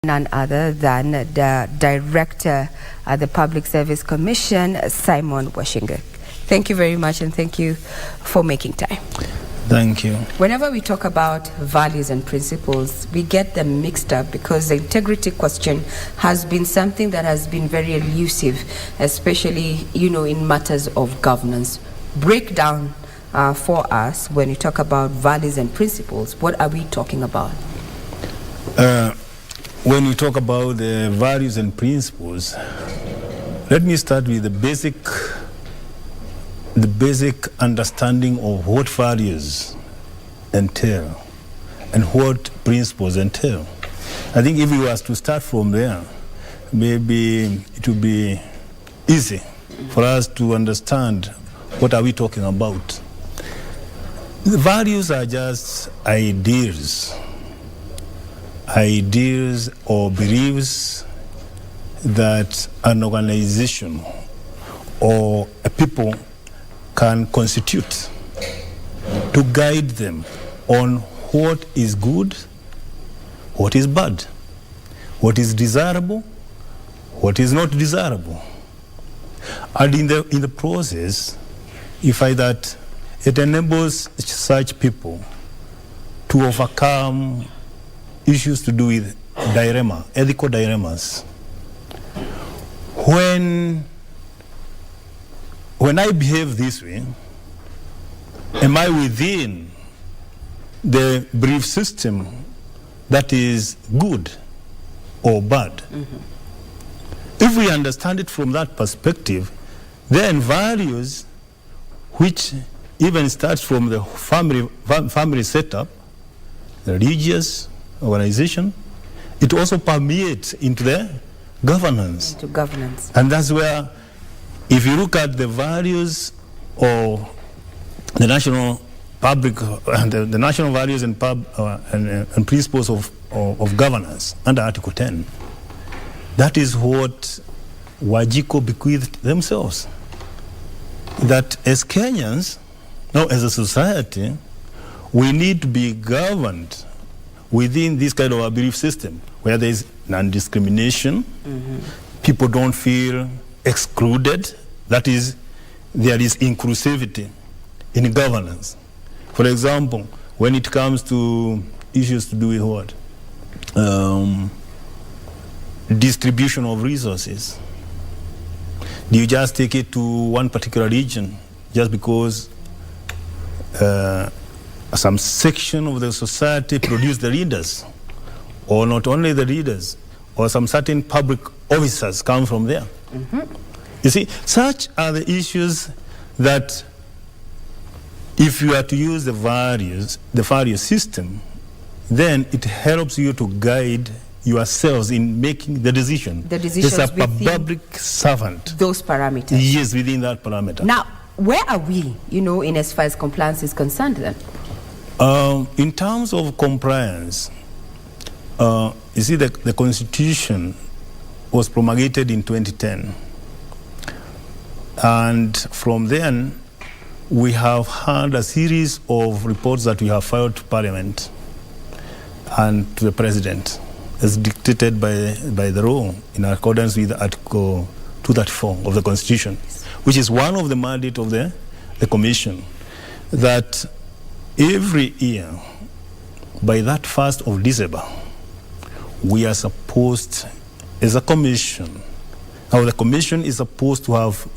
none other than the Director at the Public Service Commission, Simon Wachinga. Thank you very much, and thank you for making time. Thank you. Whenever we talk about values and principles, we get them mixed up because the integrity question has been something that has been very elusive, especially, in matters of governance. Break down for us, when you talk about values and principles, what are we talking about? When we talk about the values and principles, let me start with the basic understanding of what values entail and what principles entail. I think if we were to start from there, maybe it would be easy for us to understand what are we talking about. The values are just ideas or beliefs that an organization or a people can constitute to guide them on what is good, what is bad, what is desirable, what is not desirable. And in the process, you find that it enables such people to overcome issues to do with ethical dilemmas. When I behave this way, am I within the belief system that is good or bad? Mm-hmm. If we understand it from that perspective, then values, which even starts from the family setup, the religious organization, it also permeates into the governance. Into governance. And that's where, if you look at the values of the national public, the national values and principles of governance under Article 10, that is what Wajiko bequeathed themselves. That as Kenyans, now as a society, we need to be governed within this kind of a belief system where there is non-discrimination, people don't feel excluded, that is, there is inclusivity in governance. For example, when it comes to issues to do with what? Distribution of resources. Do you just take it to one particular region just because some section of the society produce the leaders, or not only the leaders, or some certain public officers come from there? You see, such are the issues that if you are to use the value system, then it helps you to guide yourselves in making the decision. The decisions as a public servant. Those parameters. Yes, within that parameter. Now, where are we, in as far as compliance is concerned then? In terms of compliance, you see, the Constitution was promulgated in 2010. And from then, we have had a series of reports that we have filed to Parliament and to the President, as dictated by the law in accordance with Article 234 of the Constitution, which is one of the mandate of the Commission, that every year, by that 1st of December, we are supposed, as a commission, now the commission is supposed to have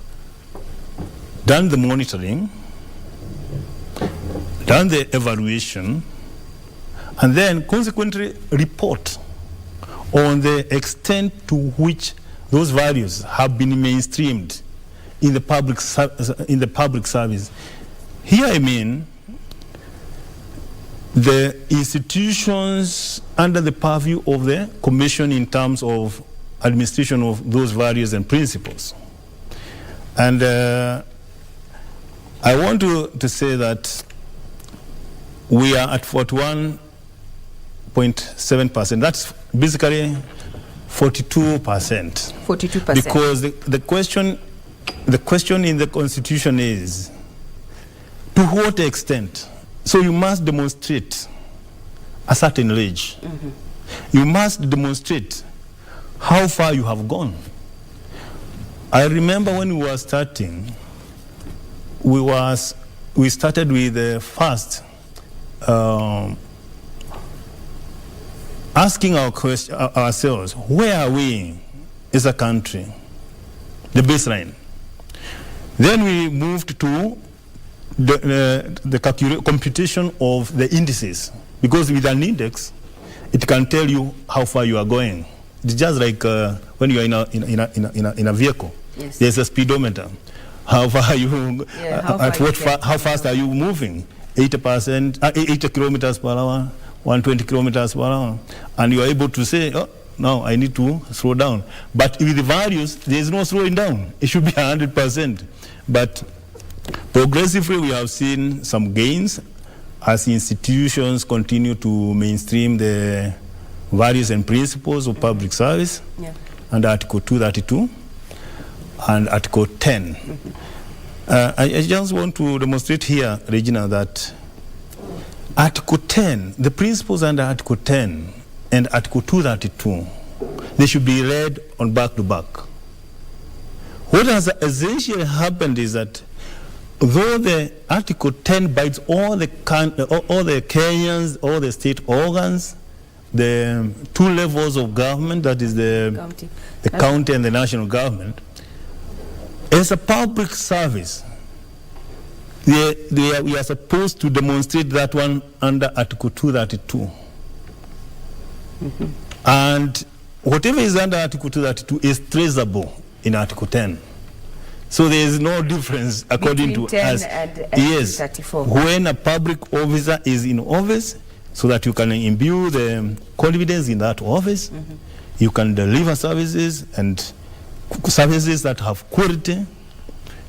done the monitoring, done the evaluation, and then consequently report on the extent to which those values have been mainstreamed in the public service. Here I mean the institutions under the purview of the Commission in terms of administration of those values and principles. And I want to say that we are at 41.7%. That's basically 42%. 42%. Because the question in the Constitution is, to what extent? So you must demonstrate a certain age. You must demonstrate how far you have gone. I remember when we were starting, we started with the first asking ourselves, where are we as a country? The baseline. Then we moved to the computation of the indices, because with an index, it can tell you how far you are going. It's just like when you are in a vehicle. Yes. There's a speedometer. How far are you? How fast are you moving? 80%, 80 kilometers per hour, 120 kilometers per hour, and you are able to say, oh, now I need to slow down. But with the values, there is no slowing down. It should be 100%. But progressively, we have seen some gains as institutions continue to mainstream the values and principles of public service, under Article 232 and Article 10. I just want to demonstrate here, Regina, that Article 10, the principles under Article 10 and Article 232, they should be read on back to back. What has essentially happened is that though the Article 10 bites all the Kenyans, all the state organs, the two levels of government, that is the county and the national government, as a public service, we are supposed to demonstrate that one under Article 232. And whatever is under Article 232 is traceable in Article 10. So there is no difference according between to 10 us. and Yes, 34. when a public officer is in office, so that you can imbue the confidence in that office, you can deliver services and services that have quality,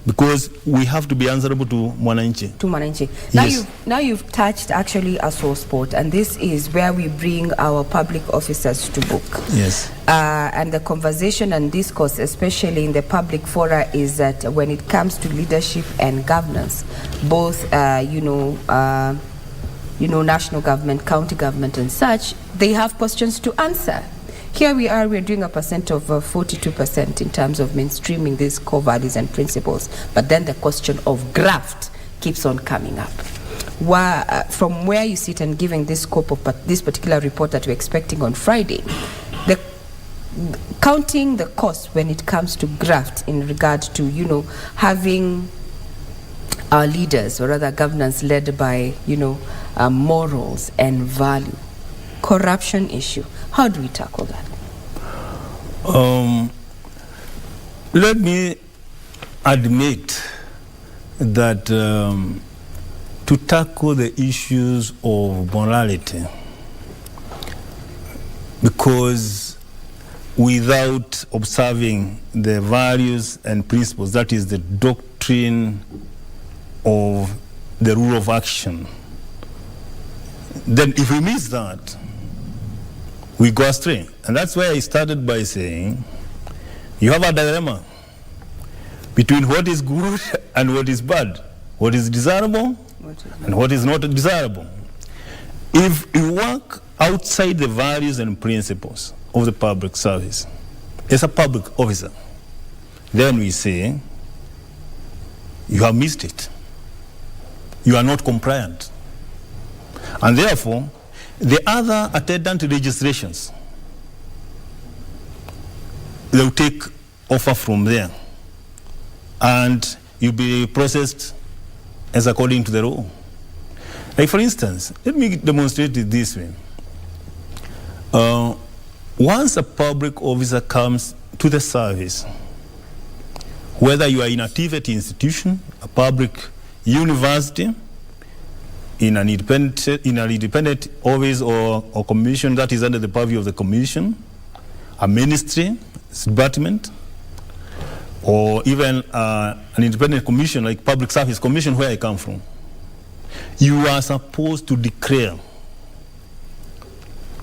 because we have to be answerable to Mwananchi. To Mwananchi. Yes. Now you've touched actually a sore spot, and this is where we bring our public officers to book. Yes. And the conversation and discourse, especially in the public fora, is that when it comes to leadership and governance, both national government, county government and such, they have questions to answer. Here we're doing a percent of 42% in terms of mainstreaming these core values and principles. But then the question of graft keeps on coming up. From where you sit and giving this scope of this particular report that we're expecting on Friday, counting the cost when it comes to graft in regard to, having our leaders, or rather governance led by, morals and value. Corruption issue. How do we tackle that? Let me admit that to tackle the issues of morality, because without observing the values and principles, that is the doctrine of the rule of action, then if we miss that, we go astray. And that's why I started by saying you have a dilemma between what is good and what is bad, what is desirable and what is not desirable. If you work outside the values and principles of the public service as a public officer, then we say you have missed it. You are not compliant. And therefore, the other attendant registrations, they'll take offer from there, and you'll be processed as according to the law. Like, for instance, let me demonstrate it this way. Once a public officer comes to the service, whether you are in a TVET institution, a public university, in an independent office or commission that is under the purview of the commission, a ministry, department, or even an independent commission like Public Service Commission, where I come from, you are supposed to declare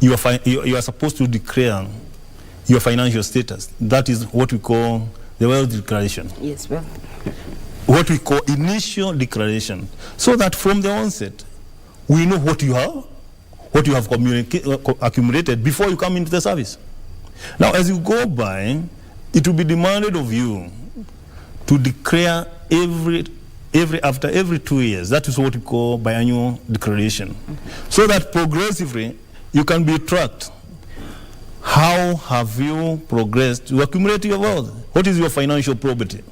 you are supposed to declare your financial status. That is what we call the wealth declaration. Yes, well. What we call initial declaration, so that from the onset we know what you have, what you have accumulated before you come into the service. Now, as you go by, it will be demanded of you to declare after every 2 years. That is what we call biannual declaration. So that progressively you can be tracked. How have you progressed to accumulate your wealth? What is your financial probity?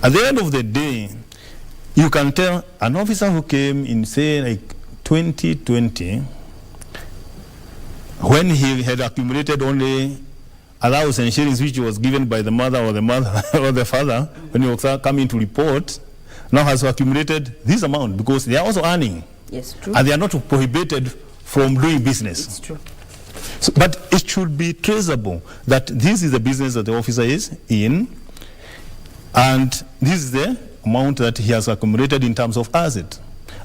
At the end of the day, you can tell an officer who came in, say, like 2020, when he had accumulated only allowance and shillings which was given by the mother or the father, when he was coming to report, now has accumulated this amount because they are also earning. Yes, true. And they are not prohibited from doing business. It's true. So, but it should be traceable that this is the business that the officer is in, and this is the amount that he has accumulated in terms of asset.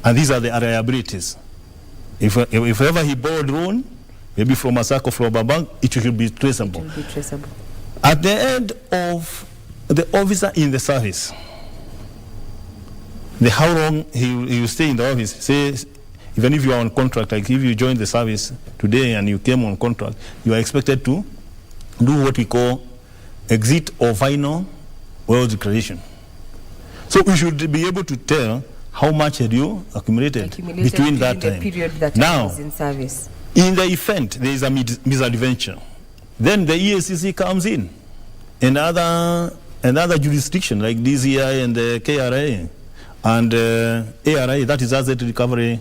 And these are the liabilities. If ever he borrowed loan, maybe from a SACCO, from a bank, it should be traceable. It will be traceable. At the end of the officer in the service, how long he will stay in the office, say, even if you are on contract, like if you join the service today and you came on contract, you are expected to do what we call exit or final wealth declaration. So we should be able to tell how much had you accumulated between that time. The period that now, was in service. In the event there is a misadventure, then the EACC comes in, and other jurisdiction like DCI and the KRA and ARI, that is Asset Recovery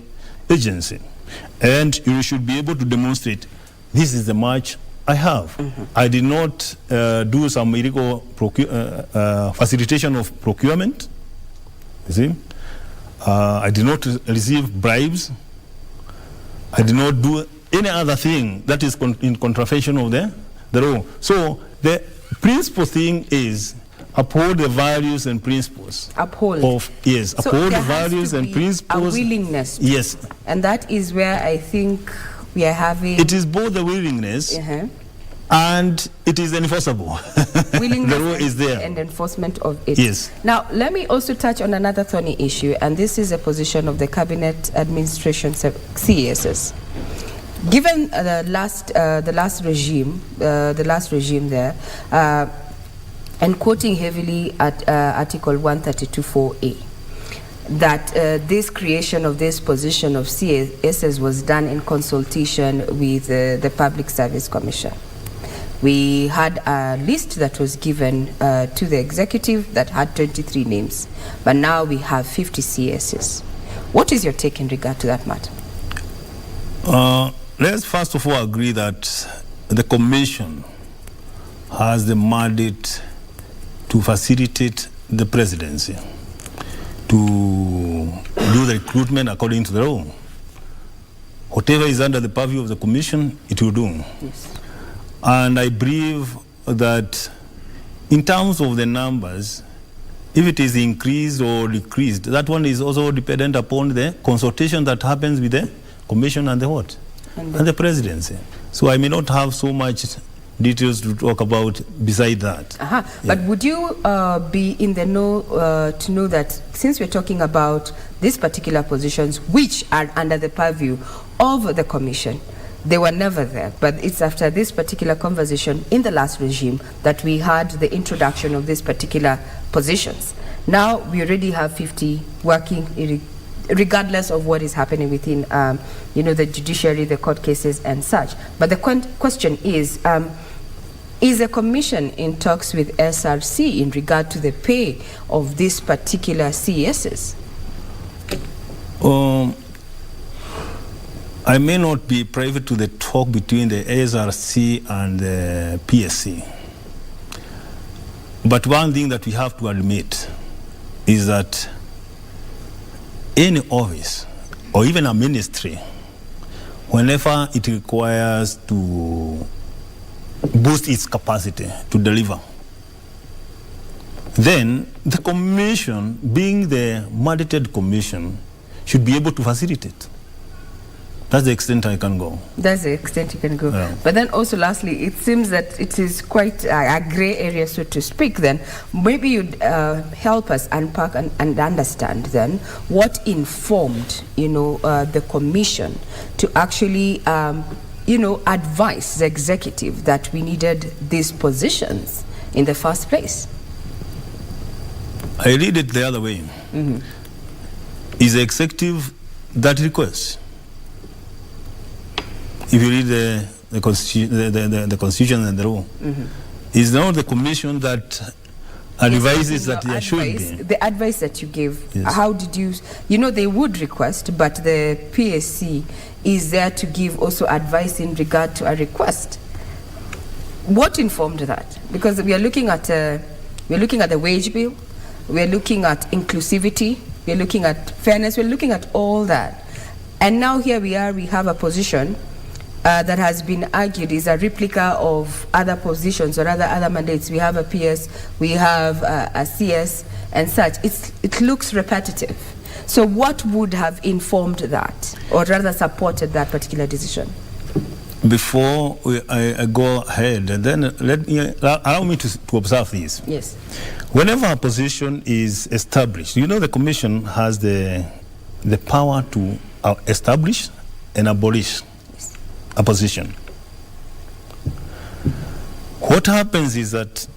Agency, and you should be able to demonstrate this is the much I have. I did not do some illegal facilitation of procurement. You see, I did not receive bribes. I did not do any other thing that is in contravention of the law. So the principal thing is uphold the values and principles. Uphold. Yes, so uphold the values and principles. A willingness. Yes. And that is where I think we are having... It is both the willingness and it is enforceable. Willingness the law is there. And enforcement of it. Yes. Now, let me also touch on another thorny issue, and this is a position of the Cabinet Administration CESs. Given the last regime there, and quoting heavily at Article 132(4)(a), that this creation of this position of CSS was done in consultation with the Public Service Commission. We had a list that was given to the executive that had 23 names, but now we have 50 CSs. What is your take in regard to that matter? Let's first of all agree that the Commission has the mandate to facilitate the presidency, to do the recruitment according to the law. Whatever is under the purview of the Commission, it will do. Yes. And I believe that in terms of the numbers, if it is increased or decreased, that one is also dependent upon the consultation that happens with the Commission and the what? And the presidency. So I may not have so much details to talk about beside that. Yeah. But would you be in the know to know that since we're talking about these particular positions which are under the purview of the Commission, they were never there, but it's after this particular conversation in the last regime that we had the introduction of these particular positions. Now we already have 50 working regardless of what is happening within the judiciary, the court cases and such. But the question is the Commission in talks with SRC in regard to the pay of these particular CSs? I may not be privy to the talk between the SRC and the PSC. But one thing that we have to admit is that any office or even a ministry, whenever it requires to boost its capacity to deliver, then the Commission, being the mandated Commission, should be able to facilitate. That's the extent I can go. That's the extent you can go. Yeah. But then also, lastly, it seems that it is quite a gray area, so to speak. Then maybe you'd help us unpack and understand then what informed, the commission to actually, advise the executive that we needed these positions in the first place. I read it the other way. Is the executive that requests? If you read the constitution and the law, is now the commission that advises that there should be. The advice that you gave, Yes. how did you, they would request, but the PSC is there to give also advice in regard to a request. What informed that? Because we are looking at the wage bill, we are looking at inclusivity, we are looking at fairness, we are looking at all that. And now here we are, we have a position that has been argued is a replica of other positions or other mandates. We have a PS, we have a CS and such. It looks repetitive. So what would have informed that, or rather supported that particular decision? Before I go ahead, and then allow me to observe this. Yes. Whenever a position is established, the commission has the power to establish and abolish a position. What happens is that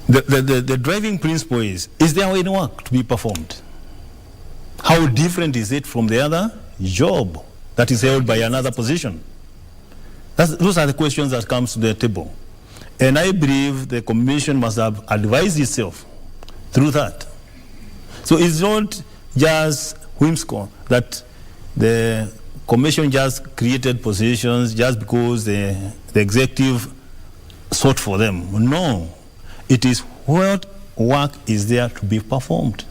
the driving principle is there any work to be performed? How different is it from the other job that is held by another position? Those are the questions that comes to the table. And I believe the commission must have advised itself through that. So it's not just whimsical that the commission just created positions just because the executive sought for them. No, it is what work is there to be performed.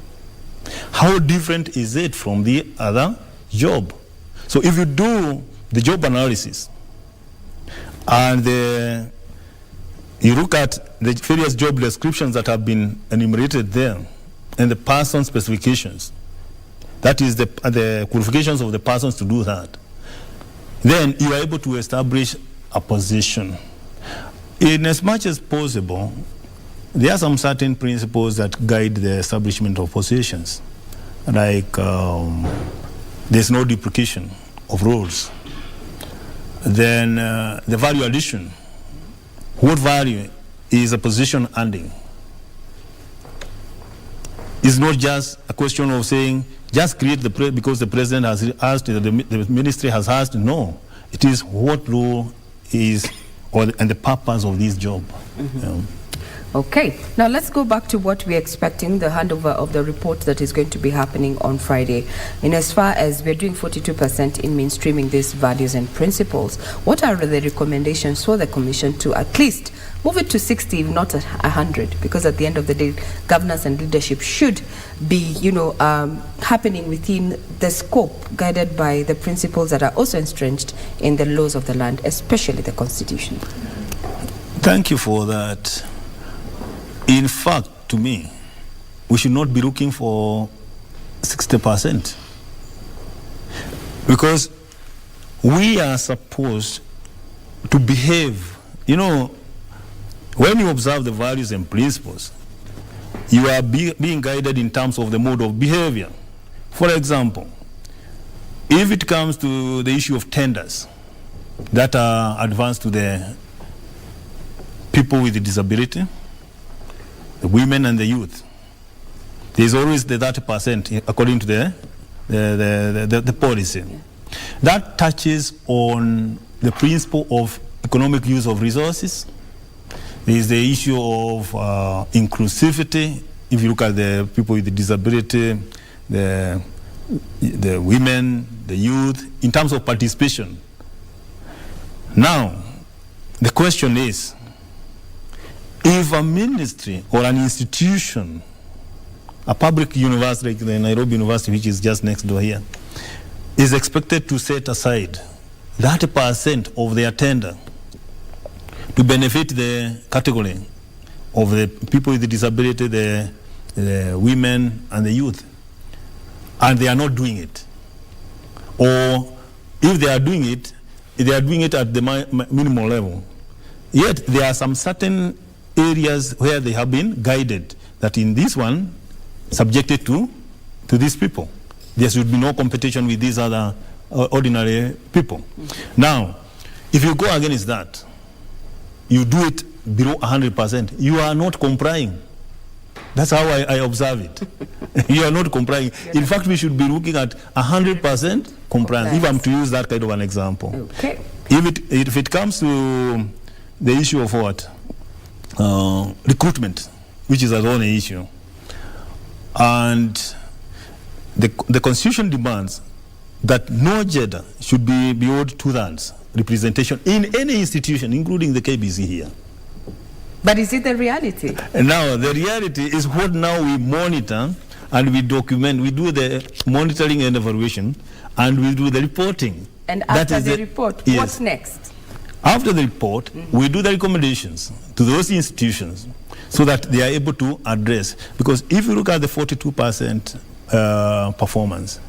How different is it from the other job? So if you do the job analysis and you look at the various job descriptions that have been enumerated there and the person specifications, that is the qualifications of the persons to do that, then you are able to establish a position. In as much as possible, there are some certain principles that guide the establishment of positions, like there's no duplication of roles. Then the value addition. What value is a position adding? It's not just a question of saying, just create because the president has asked, the ministry has asked. No, it is what role is and the purpose of this job. Okay, now let's go back to what we're expecting, the handover of the report that is going to be happening on Friday. In as far as we're doing 42% in mainstreaming these values and principles, what are the recommendations for the Commission to at least move it to 60, if not 100? Because at the end of the day, governance and leadership should be, happening within the scope guided by the principles that are also entrenched in the laws of the land, especially the Constitution. Thank you for that. In fact, to me, we should not be looking for 60%. Because we are supposed to behave. When you observe the values and principles, you are being guided in terms of the mode of behavior. For example, if it comes to the issue of tenders that are advanced to the people with a disability, the women and the youth, there's always the 30% according to the policy. Yeah. That touches on the principle of economic use of resources. There is the issue of inclusivity. If you look at the people with the disability, the women, the youth, in terms of participation. Now, the question is, if a ministry or an institution, a public university like the Nairobi University, which is just next door here, is expected to set aside 30% of their tender to benefit the category of the people with disability, the women and the youth, and they are not doing it, or if they are doing it at the minimal level. Yet there are some certain areas where they have been guided that in this one, subjected to these people. There should be no competition with these other ordinary people. Mm-hmm. Now, if you go against that, you do it below 100%, you are not complying. That's how I observe it. You are not complying. In fact, we should be looking at 100% compliance, if I'm to use that kind of an example. Okay. If it comes to the issue of what? Recruitment, which is its own issue. And the Constitution demands that no gender should be beyond 2/3 representation in any institution, including the KBC here. But is it the reality? Now, the reality is what now we monitor and we document. We do the monitoring and evaluation, and we do the reporting. And after the report, yes. What's next? After the report, we do the recommendations to those institutions so that they are able to address. Because if you look at the 42% performance,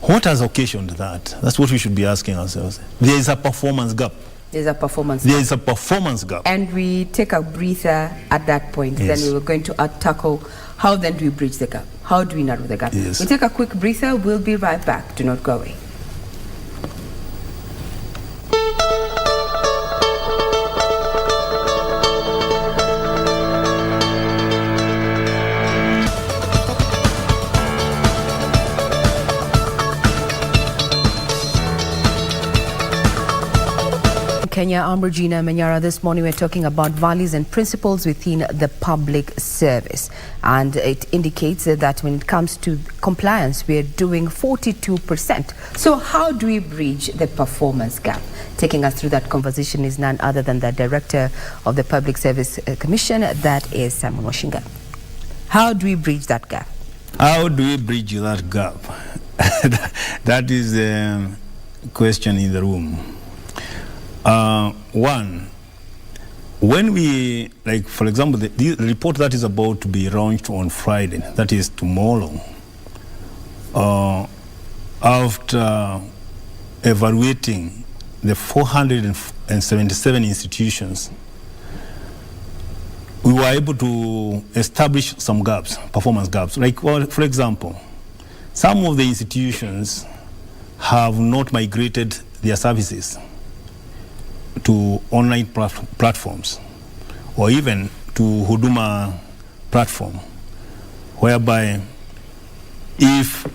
what has occasioned that? That's what we should be asking ourselves. There is a performance gap. There's a performance There is a performance gap. And we take a breather at that point. Yes. Then we were going to tackle how then do we bridge the gap? How do we narrow the gap? Yes. We take a quick breather. We'll be right back. Do not go away. Kenya, I'm Regina Manyara. This morning we're talking about values and principles within the public service. And it indicates that when it comes to compliance, we're doing 42%. So how do we bridge the performance gap? Taking us through that conversation is none other than the Director of the Public Service Commission, that is Simon Wachinga. How do we bridge that gap? How do we bridge that gap? That is the question in the room. One, when we, like, for example, the report that is about to be launched on Friday, that is tomorrow, after evaluating the 477 institutions, we were able to establish some gaps, performance gaps. Like, well, for example, some of the institutions have not migrated their services to online platforms, or even to Huduma platform, whereby if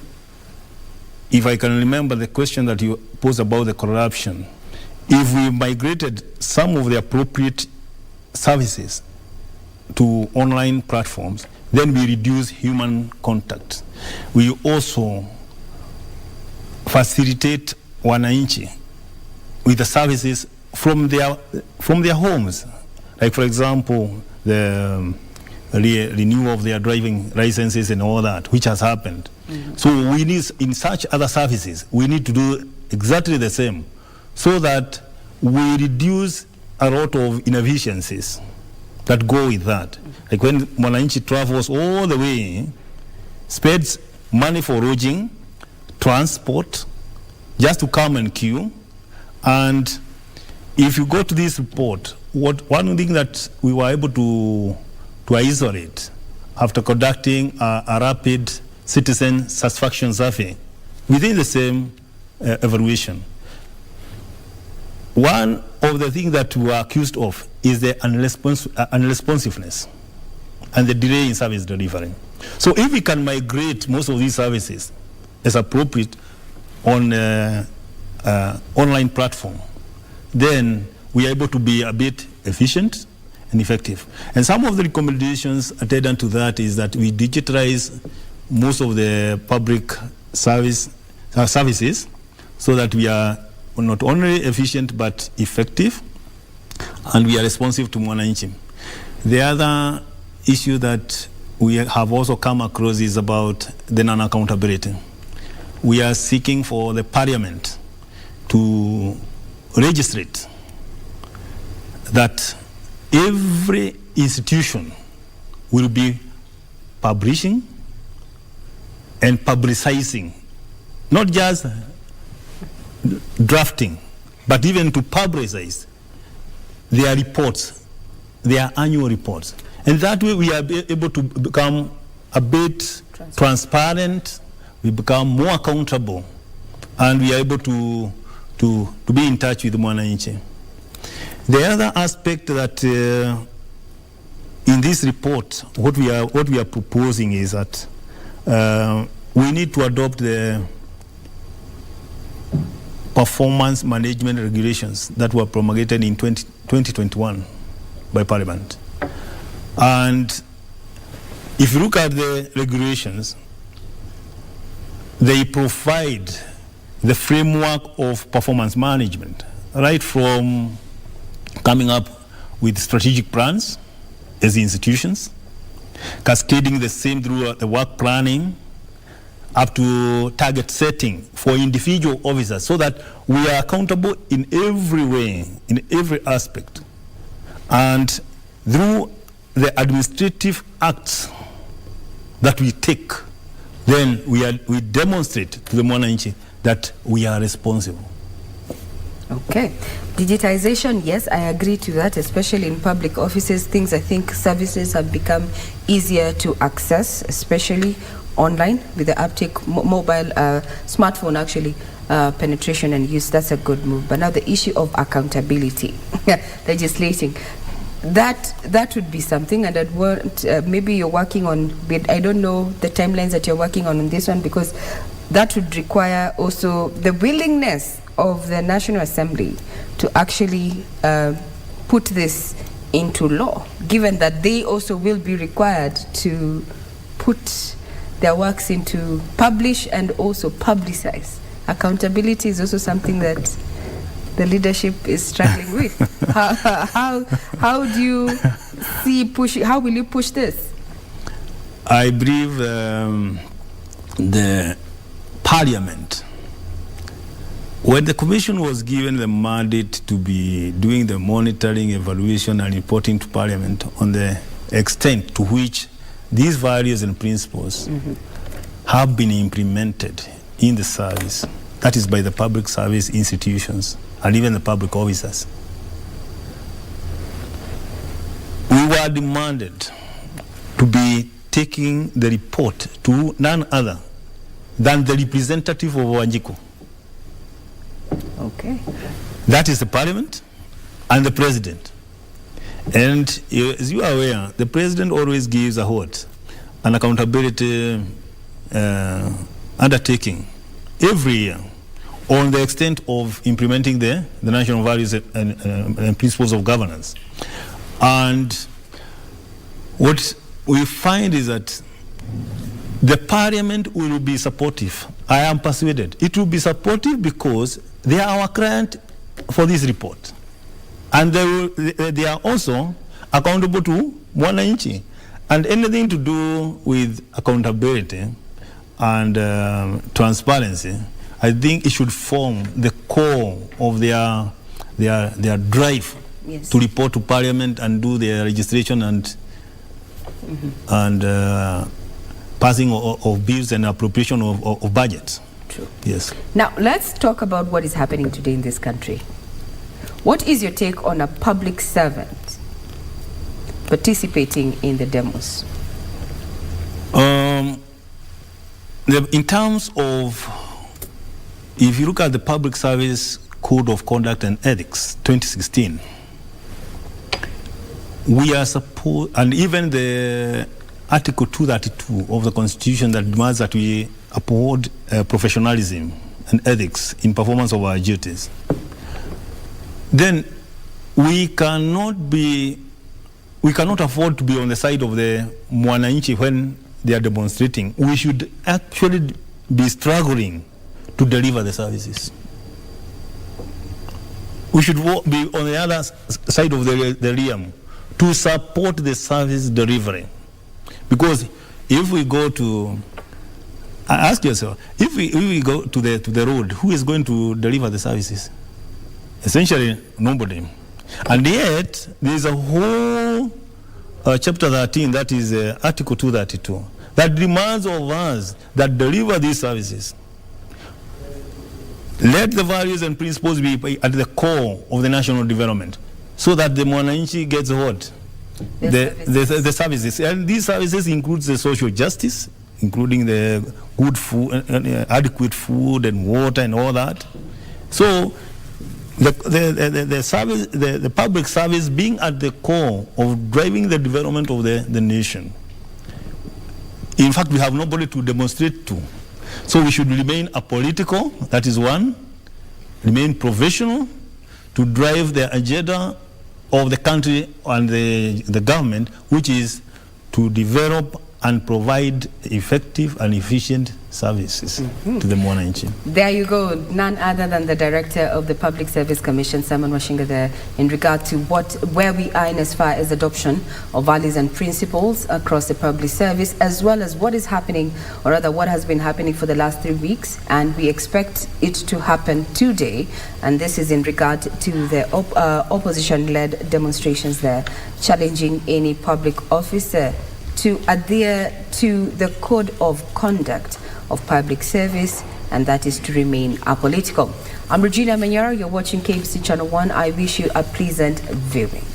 I can remember the question that you posed about the corruption, if we migrated some of the appropriate services to online platforms, then we reduce human contact. We also facilitate wananchi with the services from their homes. Like, for example, the renewal of their driving licenses and all that, which has happened. Mm-hmm. So we need, in such other services, we need to do exactly the same, so that we reduce a lot of inefficiencies that go with that. Mm-hmm. Like when Mwananchi travels all the way, spends money for lodging, transport, just to come and queue. And if you go to this report, one thing that we were able to isolate after conducting a rapid citizen satisfaction survey within the same evaluation, one of the things that we were accused of is the unresponsiveness and the delay in service delivery. So if we can migrate most of these services as appropriate on online platform, then we are able to be a bit efficient and effective. And some of the recommendations attendant to that is that we digitalize most of the public services so that we are not only efficient but effective, and we are responsive to Mwananchi. The other issue that we have also come across is about the non-accountability. We are seeking for the Parliament to legislate that every institution will be publishing and publicizing not just drafting, but even to publicize their reports, their annual reports. And that way we are able to become a bit transparent, we become more accountable, and we are able to be in touch with mwananchi. The other aspect that in this report, what we are proposing is that we need to adopt the performance management regulations that were promulgated in 2021 by Parliament. And if you look at the regulations, they provide the framework of performance management, right from coming up with strategic plans as institutions, cascading the same through the work planning, up to target setting for individual officers, so that we are accountable in every way, in every aspect. And through the administrative acts that we take, then we demonstrate to the mwananchi that we are responsible. Okay. Digitization, yes, I agree to that, especially in public offices. I think services have become easier to access, especially online with the uptake, mobile, smartphone actually, penetration and use. That's a good move. But now the issue of accountability, legislating, that would be something, and that what maybe you're working on. I don't know the timelines that you're working on this one, because that would require also the willingness of the National Assembly to actually put this into law, given that they also will be required to put their works into publish and also publicize. Accountability is also something that the leadership is struggling with. How do you see how will you push this? I believe the Parliament, when the Commission was given the mandate to be doing the monitoring, evaluation and reporting to Parliament on the extent to which these values and principles have been implemented in the service, that is by the public service institutions and even the public officers, we were demanded to be taking the report to none other than the representative of Wanjiku. Okay. That is the Parliament and the President. And as you are aware, the President always gives a what? An accountability undertaking every year on the extent of implementing the national values and principles of governance. And what we find is that the Parliament will be supportive. I am persuaded. It will be supportive because they are our client for this report. And they are also accountable to mwananchi. And anything to do with accountability and transparency, I think it should form the core of their drive to report to Parliament and do their registration and passing of bills and appropriation of budgets. True. Yes. Now, let's talk about what is happening today in this country. What is your take on a public servant participating in the demos? In terms of, if you look at the Public Service Code of Conduct and Ethics, 2016, we are supposed, and even the Article 232 of the Constitution that demands that we uphold professionalism and ethics in performance of our duties, then we cannot afford to be on the side of the mwananchi when they are demonstrating. We should actually be struggling to deliver the services. We should be on the other side of the realm to support the service delivery. Because if we go to, ask yourself, if we go to the road, who is going to deliver the services? Essentially, nobody. And yet, there is a whole chapter 13, that is Article 232, that demands of us that deliver these services. Let the values and principles be at the core of the national development, so that the mwananchi gets what? The services. And these services include the social justice, including the good food, adequate food and water and all that. So the service, the public service being at the core of driving the development of the nation. In fact, we have nobody to demonstrate to. So we should remain apolitical, that is one, remain professional to drive the agenda of the country and the government, which is to develop and provide effective and efficient services to the mwananchi. There you go, none other than the Director of the Public Service Commission, Simon Wachinga, there, in regard to where we are in as far as adoption of values and principles across the public service, as well as what is happening, or rather what has been happening for the last 3 weeks, and we expect it to happen today. And this is in regard to the opposition-led demonstrations there, challenging any public officer to adhere to the code of conduct of public service, and that is to remain apolitical. I'm Regina Manyara, you're watching KBC Channel 1. I wish you a pleasant viewing.